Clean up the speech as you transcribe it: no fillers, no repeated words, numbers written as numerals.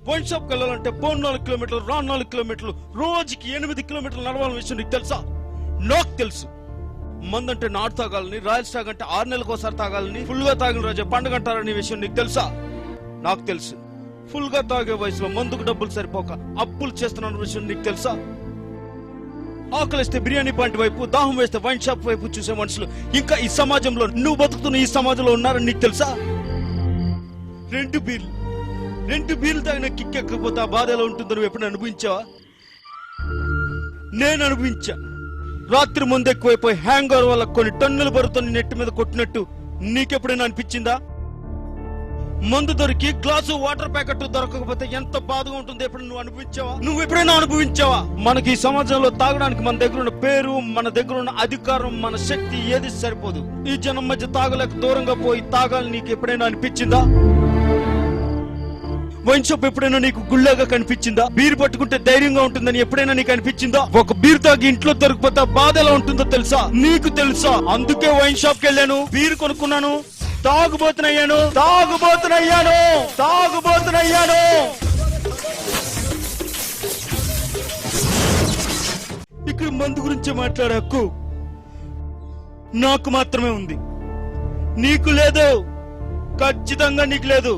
Wine షాప్కి వెళ్ళాలంటే పోను 4 కిలోమీటర్లు, రాను 4 కిలోమీటర్లు, రోజుకి 8 కిలోమీటర్లు నడవాలని విషయం నీకు తెలుసా? నాకు తెలుసు. మందంటే నాటు తాగాలని, రాయల్ స్టాగ్ అంటే 6 నెలలకు ఒకసారి తాగాలని, ఫుల్ గా తాగిన రోజే పండుగ అంటారనే విషయం నీకు తెలుసా? నాకు తెలుసు. ఫుల్ గా తాగే వయసులో మందుకు డబ్బులు సరిపోక అప్పులు చేస్తున్న విషయం నీకు తెలుసా? ఆకలిస్తే బిర్యానీ పాయింట్ వైపు, దాహం వేస్తే వైన్ షాప్ వైపు చూసే మనుషులు ఇంకా ఈ సమాజంలో, నువ్వు బతుకుతున్న ఈ సమాజంలో ఉన్నారని నీకు తెలుసా? 2 బీర్లు తాగిన కిక్ ఎక్కకపోతే ఆ బాధ ఎలా ఉంటుందో నువ్వు ఎప్పుడు అనుభవించావా? నేను అనుభవించా. రాత్రి ముందు ఎక్కువైపోయి హ్యాంగ్ ఓవర్ వల్ల కొన్ని టన్నుల బరువుతో నెట్టి మీద కొట్టినట్టు నీకెప్పుడైనా అనిపించిందా? మందు దొరికి గ్లాసు వాటర్ ప్యాకెట్ దొరకకపోతే ఎంత బాధగా ఉంటుంది ఎప్పుడు నువ్వు అనుభవించావా? నువ్వు ఎప్పుడైనా అనుభవించావా? మనకి ఈ సమాజంలో తాగడానికి మన దగ్గర ఉన్న పేరు, మన దగ్గర ఉన్న అధికారం, మన శక్తి ఏది సరిపోదు. ఈ జనం మధ్య తాగలేక దూరంగా పోయి తాగాలని నీకు ఎప్పుడైనా అనిపించిందా? వైన్ షాప్ ఎప్పుడైనా నీకు గుళ్ళగా కనిపించిందా? బీర్ పట్టుకుంటే ధైర్యంగా ఉంటుందని ఎప్పుడైనా నీకు అనిపించిందా? ఒక బీర్ తాగి ఇంట్లో దొరికిపోతే బాధ ఎలా ఉంటుందో తెలుసా? నీకు తెలుసా? అందుకే వైన్ షాప్ కి వెళ్ళాను, బీర్ కొనుక్కున్నాను, తాగుబోతునయ్యాను. ఇక్కడ మందు గురించి మాట్లాడే హక్కు నాకు మాత్రమే ఉంది. నీకు లేదు, ఖచ్చితంగా నీకు లేదు.